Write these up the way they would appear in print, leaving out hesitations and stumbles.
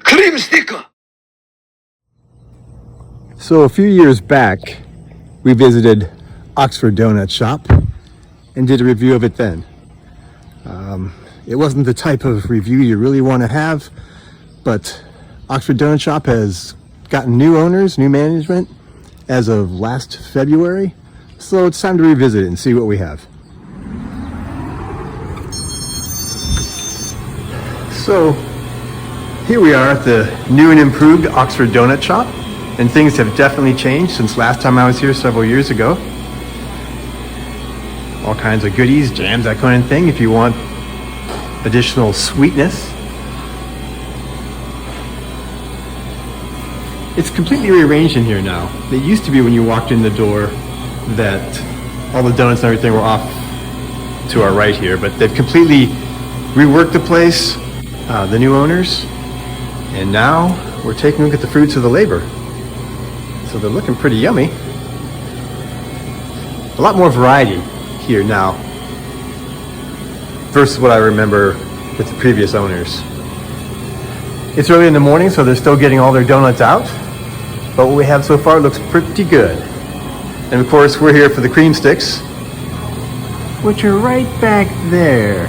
크림 스티커. So a few years back, we visited Oxford Doughnut Shoppe and did a review of it then. It wasn't the type of review you really want to have, but Oxford Doughnut Shoppe has gotten new owners, new management as of last February, so it's time to revisit it and see what we have. So here we are at the new and improved Oxford Doughnut Shoppe, and things have definitely changed since last time I was here several years ago. All kinds of goodies, jams, that kind of thing if you want additional sweetness. It's completely rearranged in here now. It used to be when you walked in the door that all the donuts and everything were off to our right here, but they've completely reworked the place, the new owners, and now we're taking a look at the fruits of the labor. So they're looking pretty yummy. A lot more variety here now versus what I remember with the previous owners. It's early in the morning, so they're still getting all their donuts out, but what we have so far looks pretty good. And of course, we're here for the cream sticks, which are right back there.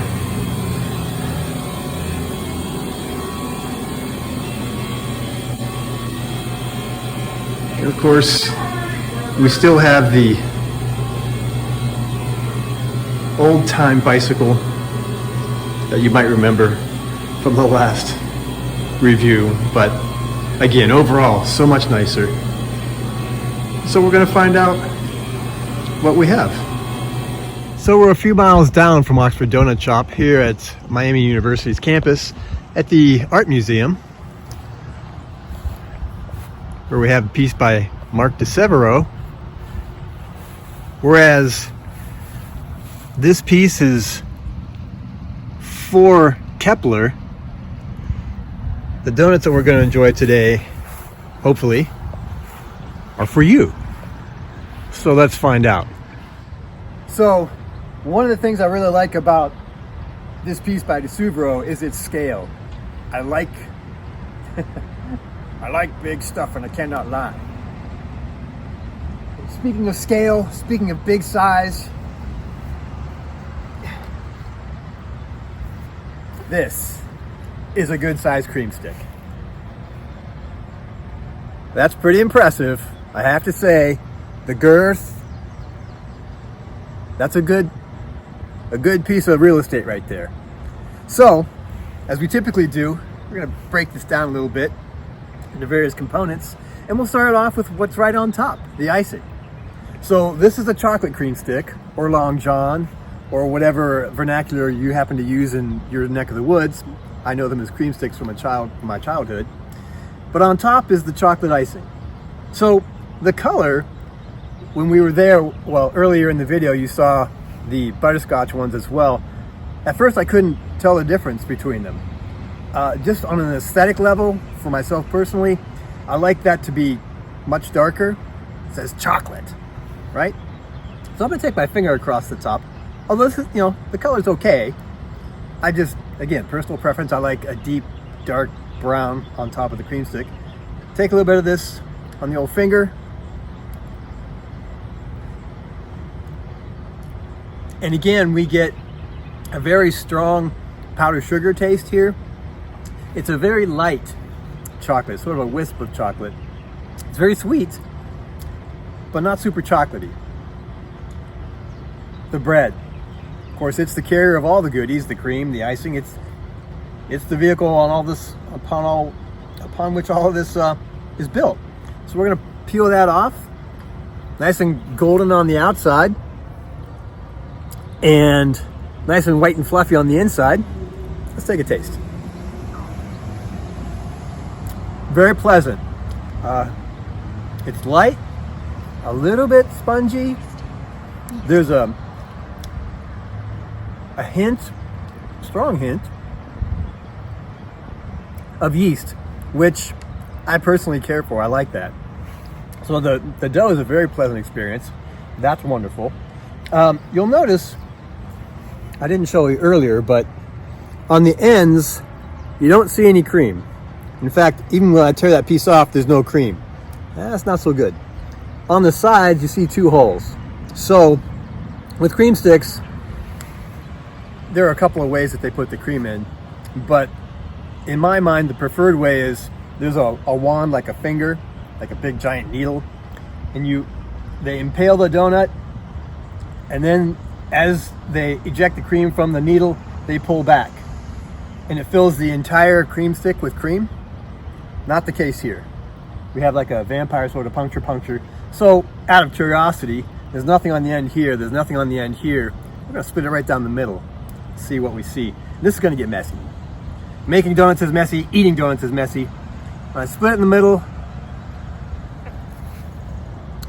And of course, we still have the old-time bicycle that you might remember from the last review, but again, overall, so much nicer. So we're going to find out what we have. So we're a few miles down from Oxford Doughnut Shoppe here at Miami University's campus at the Art Museum, where we have a piece by Mark DeSevero, whereas this piece is for Kepler. The donuts that we're going to enjoy today, hopefully, are for you. So let's find out. So one of the things I really like about this piece by DeSevero is its scale. I like I like big stuff, and I cannot lie. Speaking of scale, speaking of big size, this is a good sized cream stick. That's pretty impressive, I have to say. The girth, that's a good piece of real estate right there. So, as we typically do, we're gonna break this down a little bit into various components, and we'll start off with what's right on top, the icing. So this is a chocolate cream stick, or Long John, or whatever vernacular you happen to use in your neck of the woods. I know them as cream sticks from my childhood. But on top is the chocolate icing. So the color, when we were there, well, earlier in the video, you saw the butterscotch ones as well. At first, I couldn't tell the difference between them. Just on an aesthetic level, for myself personally, I like that to be much darker. It says chocolate, right? So I'm gonna take my finger across the top. Although this is, the color's okay. I just, again, personal preference, I like a deep, dark brown on top of the cream stick. Take a little bit of this on the old finger. And again, we get a very strong powdered sugar taste here. It's a very light chocolate, sort of a wisp of chocolate. It's very sweet, but not super chocolatey. The bread. Of course, it's the carrier of all the goodies, the cream, the icing. It's the vehicle on all this, upon which all of this is built. So we're gonna peel that off, nice and golden on the outside, and nice and white and fluffy on the inside. Let's take a taste. Very pleasant. It's light, a little bit spongy. There's a hint, strong hint, of yeast, which I personally care for. I like that. So the dough is a very pleasant experience. That's wonderful. You'll notice, I didn't show you earlier, but on the ends, you don't see any cream. In fact, even when I tear that piece off, there's no cream. That's not so good. On the sides, you see 2 holes. So with cream sticks, there are a couple of ways that they put the cream in, but in my mind, the preferred way is there's a wand, like a finger, like a big giant needle, and they impale the donut, and then as they eject the cream from the needle, they pull back, and it fills the entire cream stick with cream. Not the case here. We have like a vampire sort of puncture. So out of curiosity, there's nothing on the end here, there's nothing on the end here. We're gonna split it right down the middle, see what we see. This is gonna get messy. Making donuts is messy, eating donuts is messy. When I split it in the middle,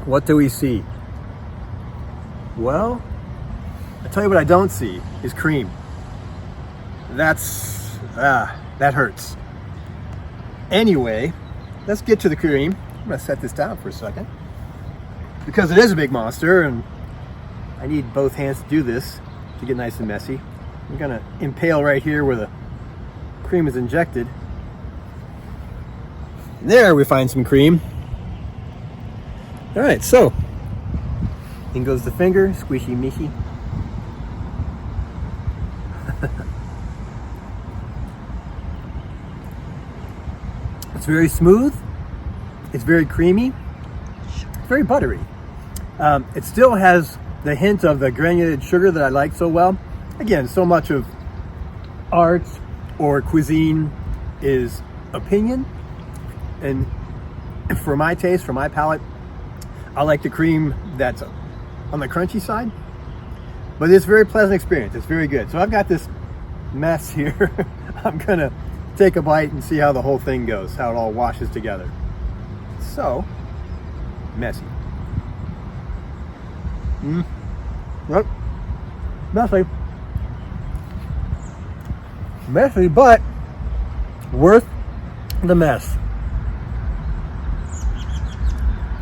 what do we see? Well, I'll tell you what I don't see is cream. That hurts. Anyway, let's get to the cream. I'm gonna set this down for a second because it is a big monster and I need both hands to do this to get nice and messy. I'm gonna impale right here where the cream is injected. There we find some cream. All right, so in goes the finger, squishy mishy. It's very smooth, it's very creamy, it's very buttery. It still has the hint of the granulated sugar that I like so well. Again, so much of art or cuisine is opinion, and for my taste, for my palate, I like the cream that's on the crunchy side, but it's a very pleasant experience. It's very good. So I've got this mess here. I'm gonna take a bite and see how the whole thing goes, how it all washes together. So, messy. Yep. Messy. Messy, but worth the mess.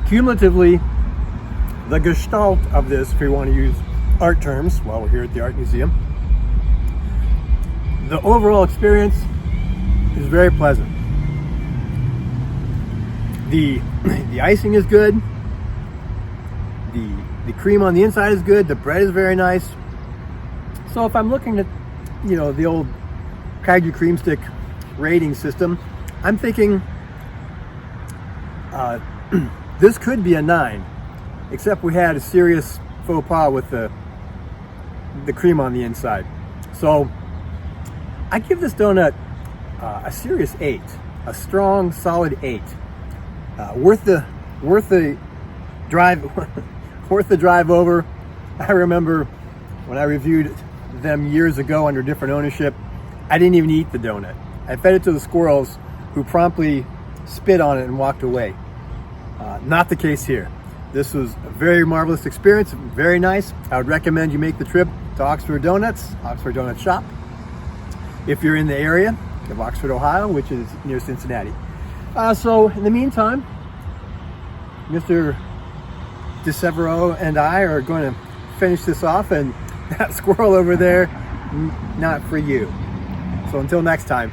Cumulatively, the gestalt of this, if you want to use art terms while we're here at the Art Museum, the overall experience is very pleasant. The icing is good. The cream on the inside is good. The bread is very nice. So if I'm looking at, the old Kaiju cream stick rating system, I'm thinking this could be a 9, except we had a serious faux pas with the cream on the inside. So I give this donut a serious 8, a strong, solid 8. Worth the drive, worth the drive over. I remember when I reviewed them years ago under different ownership, I didn't even eat the donut. I fed it to the squirrels, who promptly spit on it and walked away. Not the case here. This was a very marvelous experience, very nice. I would recommend you make the trip to Oxford Donuts, Oxford Doughnut Shoppe, if you're in the area of Oxford, Ohio, which is near Cincinnati. So in the meantime, Mr. DeSevero and I are going to finish this off, and that squirrel over there, not for you. So until next time.